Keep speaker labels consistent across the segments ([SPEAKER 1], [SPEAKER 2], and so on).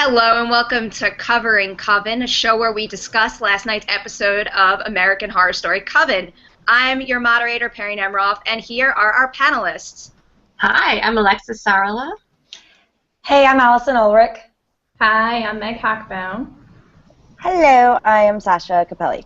[SPEAKER 1] Hello and welcome to Covering Coven, a show where we discuss last night's episode of American Horror Story Coven. I'm your moderator, Perri Nemiroff, and here are our panelists.
[SPEAKER 2] Hi, I'm Alexis Saarela.
[SPEAKER 3] Hey, I'm Allison Ullrich.
[SPEAKER 4] Hi, I'm Megg Hochbaum.
[SPEAKER 5] Hello, I am Sasha Capelli.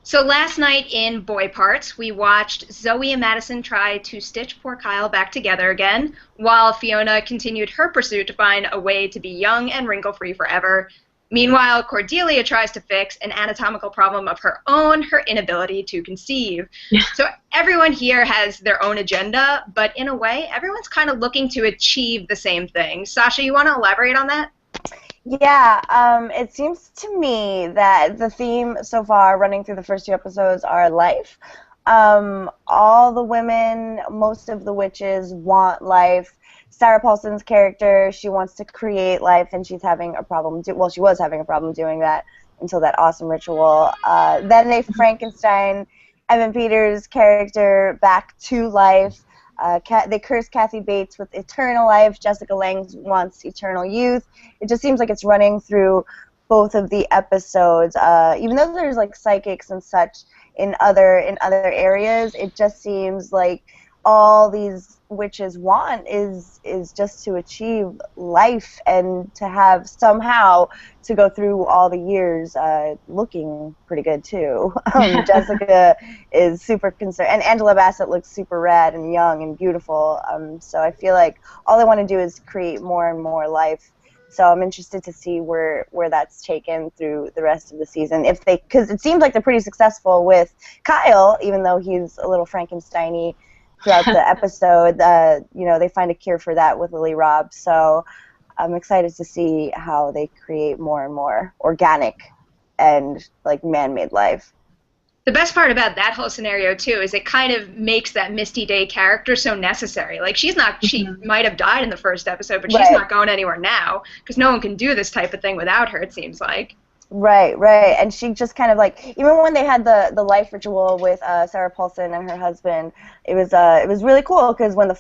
[SPEAKER 1] So last night in Boy Parts, we watched Zoe and Madison try to stitch poor Kyle back together again, while Fiona continued her pursuit to find a way to be young and wrinkle-free forever. Meanwhile, Cordelia tries to fix an anatomical problem of her own, her inability to conceive. So everyone here has their own agenda, but in a way, everyone's kind of looking to achieve the same thing. Sasha, you want to elaborate on that?
[SPEAKER 5] Yeah, it seems to me that the theme so far running through the first two episodes are life. All the women, most of the witches want life. Sarah Paulson's character, she wants to create life, and she's having a problem. Well, she was having a problem doing that until that awesome ritual. Then they Frankenstein Evan Peters' character back to life. They curse Kathy Bates with eternal life. Jessica Lange wants eternal youth. It just seems like it's running through both of the episodes. Even though there's like psychics and such in other areas, it just seems like all these witches want is just to achieve life and to have somehow to go through all the years looking pretty good too. Jessica is super concerned, and Angela Bassett looks super rad and young and beautiful. So I feel like all they want to do is create more and more life. So I'm interested to see where that's taken through the rest of the season. Because it seems like they're pretty successful with Kyle, even though he's a little Frankenstein-y throughout the episode. They find a cure for that with Lily Robb. So I'm excited to see how they create more and more organic and like man-made life.
[SPEAKER 1] The best part about that whole scenario, too, is it kind of makes that Misty Day character so necessary. Like, she might have died in the first episode, but she's not going anywhere now, because no one can do this type of thing without her, it seems like. Right.
[SPEAKER 5] And she just kind of like, even when they had the life ritual with Sarah Paulson and her husband, it was really cool, because when the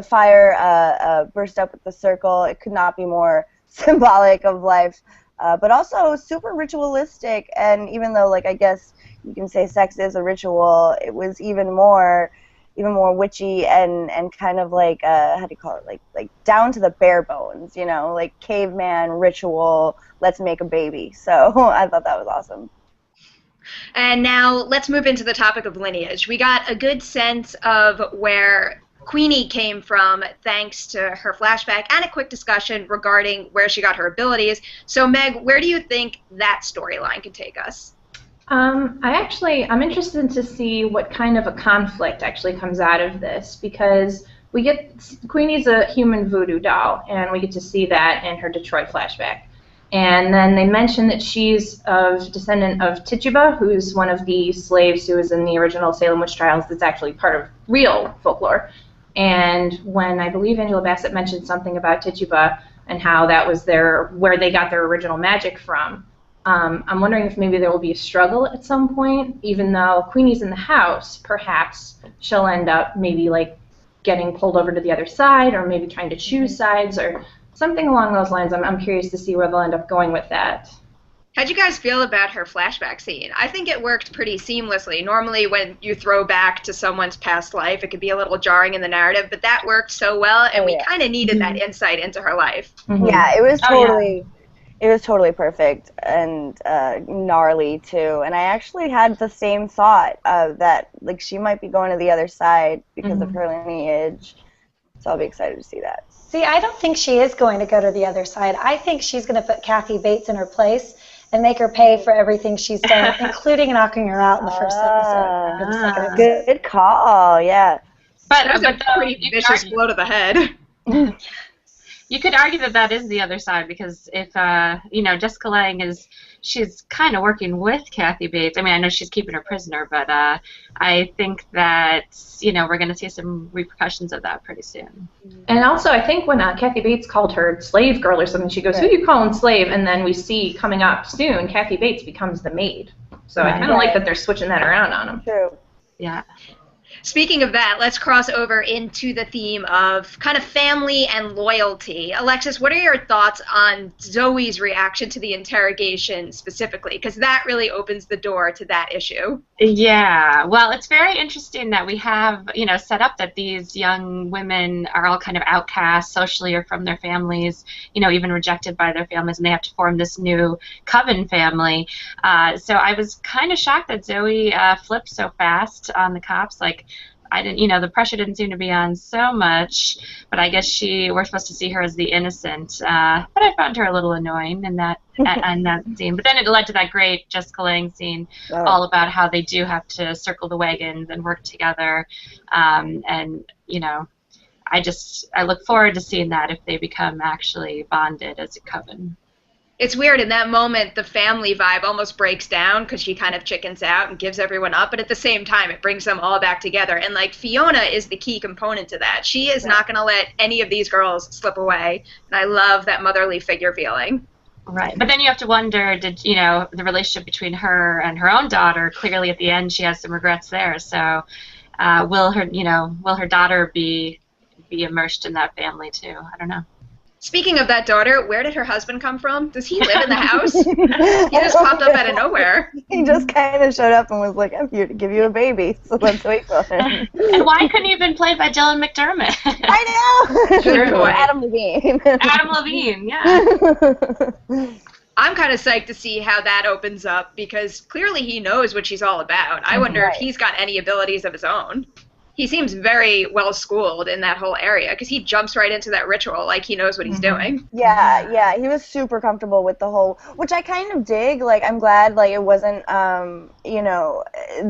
[SPEAKER 5] fire burst up with the circle, it could not be more symbolic of life, but also super ritualistic. And even though, like, I guess you can say sex is a ritual, it was even more witchy and kind of like how do you call it, like down to the bare bones, like caveman ritual, let's make a baby. So I thought that was awesome.
[SPEAKER 1] And now let's move into the topic of lineage. We got a good sense of where Queenie came from thanks to her flashback and a quick discussion regarding where she got her abilities. So Meg, where do you think that storyline could take us?
[SPEAKER 4] I'm interested to see what kind of a conflict actually comes out of this, because Queenie's a human voodoo doll, and we get to see that in her Detroit flashback. And then they mention that she's a descendant of Tituba, who's one of the slaves who was in the original Salem witch trials that's actually part of real folklore. And when I believe Angela Bassett mentioned something about Tituba and how that was where they got their original magic from, I'm wondering if maybe there will be a struggle at some point. Even though Queenie's in the house, perhaps she'll end up maybe like getting pulled over to the other side, or maybe trying to choose sides, or something along those lines. I'm curious to see where they'll end up going with that.
[SPEAKER 1] How'd you guys feel about her flashback scene? I think it worked pretty seamlessly. Normally when you throw back to someone's past life, it could be a little jarring in the narrative, but that worked so well, and we kind of needed that insight into her life.
[SPEAKER 5] Yeah, it was totally... It was totally perfect and gnarly too, and I actually had the same thought that like she might be going to the other side because of her lineage. So I'll be excited to see that.
[SPEAKER 3] See, I don't think she is going to go to the other side. I think she's going to put Kathy Bates in her place and make her pay for everything she's done, including knocking her out in the first episode.
[SPEAKER 5] Good call, yeah.
[SPEAKER 1] But that was a pretty vicious blow to the head.
[SPEAKER 2] You could argue that that is the other side, because if, Jessica Lange she's kind of working with Kathy Bates. I mean, I know she's keeping her prisoner, but I think that, we're going to see some repercussions of that pretty soon.
[SPEAKER 4] And also, I think when Kathy Bates called her slave girl or something, she goes, who do you call him slave? And then we see coming up soon, Kathy Bates becomes the maid. So I kind of like that they're switching that around on him.
[SPEAKER 5] True.
[SPEAKER 2] Yeah.
[SPEAKER 1] Speaking of that, let's cross over into the theme of kind of family and loyalty. Alexis, what are your thoughts on Zoe's reaction to the interrogation specifically? Because that really opens the door to that issue.
[SPEAKER 2] Yeah, well, it's very interesting that we have, set up that these young women are all kind of outcasts socially or from their families, even rejected by their families, and they have to form this new Coven family. So I was kind of shocked that Zoe flipped so fast on the cops. Like, I didn't, the pressure didn't seem to be on so much, but I guess we're supposed to see her as the innocent. But I found her a little annoying in that scene. But then it led to that great Jessica Lange scene, all about how they do have to circle the wagons and work together. And I look forward to seeing that if they become actually bonded as a coven.
[SPEAKER 1] It's weird, in that moment, the family vibe almost breaks down because she kind of chickens out and gives everyone up, but at the same time, it brings them all back together. And, like, Fiona is the key component to that. She is not going to let any of these girls slip away, and I love that motherly figure feeling.
[SPEAKER 2] Right, but then you have to wonder, the relationship between her and her own daughter, clearly at the end she has some regrets there, so will her daughter be immersed in that family too? I don't know.
[SPEAKER 1] Speaking of that daughter, where did her husband come from? Does he live in the house? He just popped up out of nowhere.
[SPEAKER 5] He just kind of showed up and was like, I'm here to give you a baby, so let's wait for him.
[SPEAKER 2] And why couldn't he have been played by Dylan McDermott?
[SPEAKER 5] I know!
[SPEAKER 1] True.
[SPEAKER 5] Adam Levine.
[SPEAKER 2] Adam Levine, yeah.
[SPEAKER 1] I'm kind of psyched to see how that opens up, because clearly he knows what she's all about. I wonder if he's got any abilities of his own. He seems very well schooled in that whole area because he jumps right into that ritual like he knows what he's doing.
[SPEAKER 5] Yeah, he was super comfortable with the whole, which I kind of dig. Like, I'm glad like it wasn't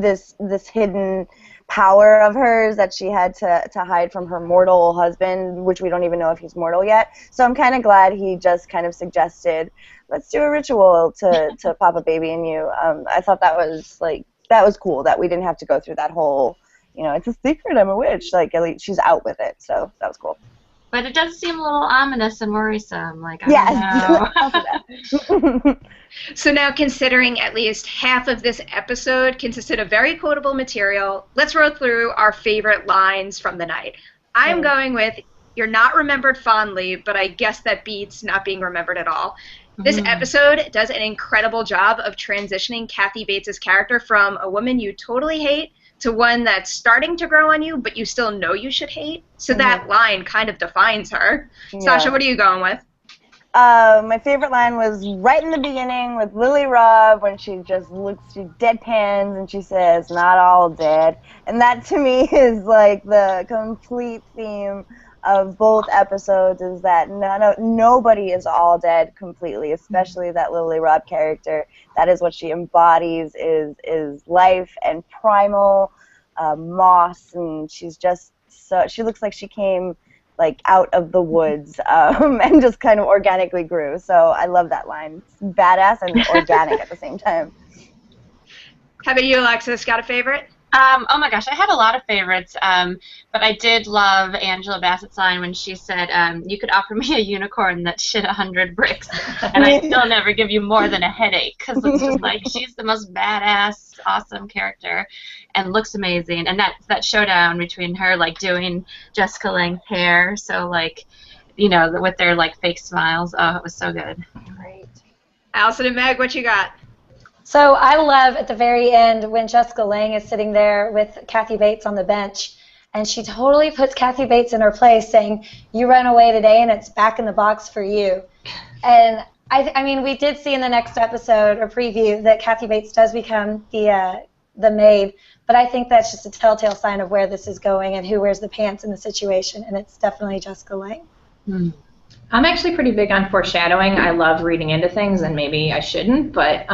[SPEAKER 5] this hidden power of hers that she had to hide from her mortal husband, which we don't even know if he's mortal yet. So I'm kind of glad he just kind of suggested, let's do a ritual to pop a baby in you. I thought that was cool that we didn't have to go through that whole, it's a secret, I'm a witch. Like, at least she's out with it, so that was cool.
[SPEAKER 2] But it does seem a little ominous and worrisome. Like,
[SPEAKER 5] I
[SPEAKER 2] don't know.
[SPEAKER 1] So now, considering at least half of this episode consisted of very quotable material, let's roll through our favorite lines from the night. I'm going with, "You're not remembered fondly, but I guess that beats not being remembered at all." This episode does an incredible job of transitioning Kathy Bates' character from a woman you totally hate to one that's starting to grow on you, but you still know you should hate. So that line kind of defines her. Yeah. Sasha, what are you going with?
[SPEAKER 5] My favorite line was right in the beginning with Lily Robb when she just looks, she deadpans and she says, "Not all dead." And that to me is like the complete theme of both episodes, is that nobody is all dead completely, especially that Lily Robb character. That is what she embodies, is life and primal moss, and she's just she looks like she came like out of the woods and just kind of organically grew. So I love that line. It's badass and organic at the same time.
[SPEAKER 1] How about you, Alexis? Got a favorite?
[SPEAKER 2] Oh my gosh, I had a lot of favorites, but I did love Angela Bassett's line when she said, "You could offer me a unicorn that shit 100 bricks, and I'd still never give you more than a headache," because it's just like, she's the most badass, awesome character, and looks amazing. And that showdown between her, like, doing Jessica Lange's hair, so, like, with their, like, fake smiles, oh, it was so good.
[SPEAKER 3] Great.
[SPEAKER 1] Allison and Meg, what you got?
[SPEAKER 3] So I love at the very end when Jessica Lange is sitting there with Kathy Bates on the bench, and she totally puts Kathy Bates in her place, saying, "You ran away today, and it's back in the box for you." And I mean, we did see in the next episode or preview that Kathy Bates does become the maid, but I think that's just a telltale sign of where this is going and who wears the pants in the situation, and it's definitely Jessica Lange.
[SPEAKER 4] I'm actually pretty big on foreshadowing. I love reading into things, and maybe I shouldn't, but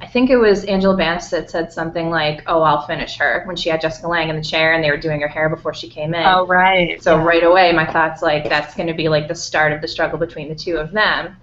[SPEAKER 4] I think it was Angela Bassett said something like, "Oh, I'll finish her," when she had Jessica Lange in the chair and they were doing her hair before she came in.
[SPEAKER 2] Oh, right.
[SPEAKER 4] So right away, my thought's like, that's going to be like the start of the struggle between the two of them.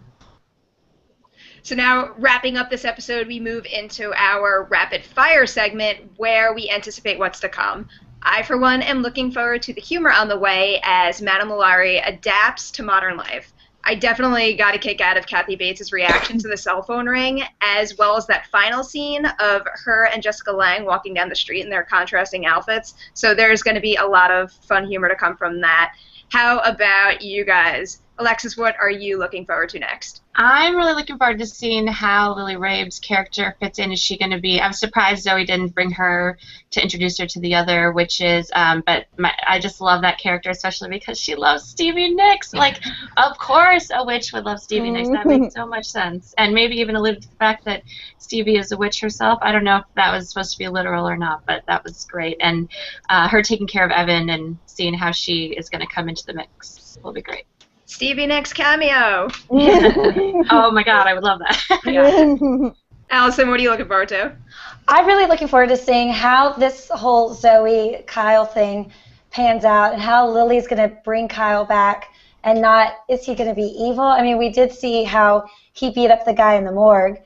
[SPEAKER 1] So now, wrapping up this episode, we move into our rapid fire segment where we anticipate what's to come. I, for one, am looking forward to the humor on the way as Madame Lalaurie adapts to modern life. I definitely got a kick out of Kathy Bates' reaction to the cell phone ring, as well as that final scene of her and Jessica Lange walking down the street in their contrasting outfits. So there's going to be a lot of fun humor to come from that. How about you guys? Alexis, what are you looking forward to next?
[SPEAKER 2] I'm really looking forward to seeing how Lily Rabe's character fits in. Is she going to be? I'm surprised Zoe didn't bring her to introduce her to the other witches. But I just love that character, especially because she loves Stevie Nicks. Like, of course, a witch would love Stevie Nicks. That makes so much sense. And maybe even allude to the fact that Stevie is a witch herself. I don't know if that was supposed to be literal or not, but that was great. And her taking care of Evan and seeing how she is going to come into the mix will be great.
[SPEAKER 1] Stevie Nicks cameo.
[SPEAKER 2] Oh my God, I would love that. Yeah.
[SPEAKER 1] Allison, what are you looking forward to?
[SPEAKER 3] I'm really looking forward to seeing how this whole Zoe Kyle thing pans out and how Lily's going to bring Kyle back and not, is he going to be evil? I mean, we did see how he beat up the guy in the morgue.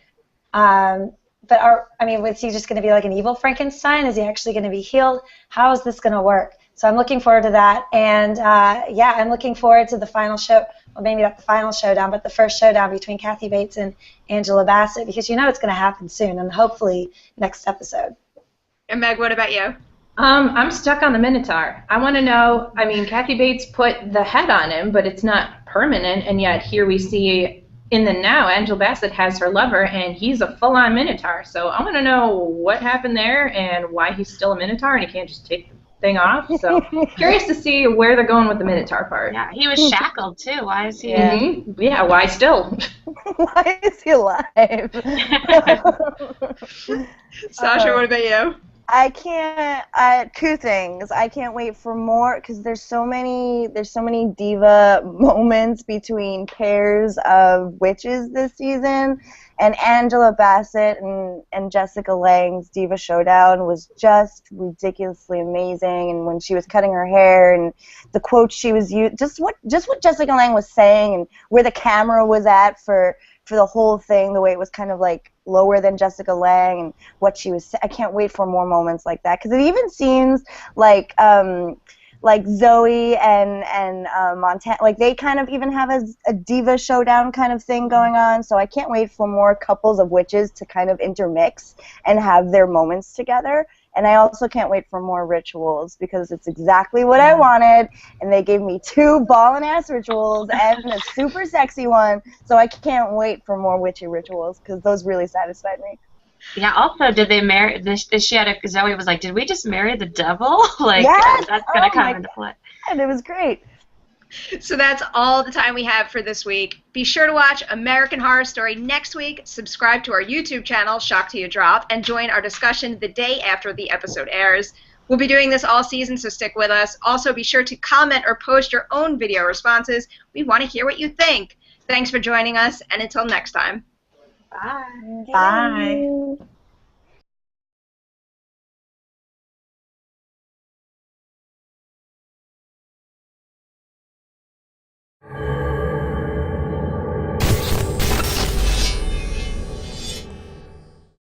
[SPEAKER 3] Was he just going to be like an evil Frankenstein? Is he actually going to be healed? How is this going to work? So I'm looking forward to that, and I'm looking forward to the final show. Well, maybe not the final showdown, but the first showdown between Kathy Bates and Angela Bassett, because you know it's going to happen soon, and hopefully next episode.
[SPEAKER 1] And Meg, what about you?
[SPEAKER 4] I'm stuck on the Minotaur. I want to know, I mean, Kathy Bates put the head on him, but it's not permanent, and yet here we see in the now, Angela Bassett has her lover, and he's a full-on Minotaur. So I want to know what happened there and why he's still a Minotaur, and he can't just take the thing off. So curious to see where they're going with the Minotaur part.
[SPEAKER 2] Yeah, he was shackled too. Why is he?
[SPEAKER 4] Yeah, why still?
[SPEAKER 5] Why is he alive?
[SPEAKER 1] Sasha, what about you?
[SPEAKER 5] I can't. Two things. I can't wait for more because there's so many diva moments between pairs of witches this season, and Angela Bassett and Jessica Lange's diva showdown was just ridiculously amazing. And when she was cutting her hair and the quotes she was using, just what Jessica Lange was saying and where the camera was at for the whole thing, the way it was kind of like lower than Jessica Lange and what she was saying. I can't wait for more moments like that because it even seems like Zoe and Montana, like they kind of even have a diva showdown kind of thing going on. So I can't wait for more couples of witches to kind of intermix and have their moments together. And I also can't wait for more rituals because it's exactly what I wanted. And they gave me 2 ballin'-ass rituals and a super sexy one. So I can't wait for more witchy rituals because those really satisfied me.
[SPEAKER 2] Yeah, also, did they marry, Zoe was like, did we just marry the devil? Like,
[SPEAKER 5] yes!
[SPEAKER 2] That's going to come into play.
[SPEAKER 5] And it was great.
[SPEAKER 1] So that's all the time we have for this week. Be sure to watch American Horror Story next week, subscribe to our YouTube channel, Shock Till You Drop, and join our discussion the day after the episode airs. We'll be doing this all season, so stick with us. Also, be sure to comment or post your own video responses. We want to hear what you think. Thanks for joining us, and until next time.
[SPEAKER 2] Bye.
[SPEAKER 5] Bye.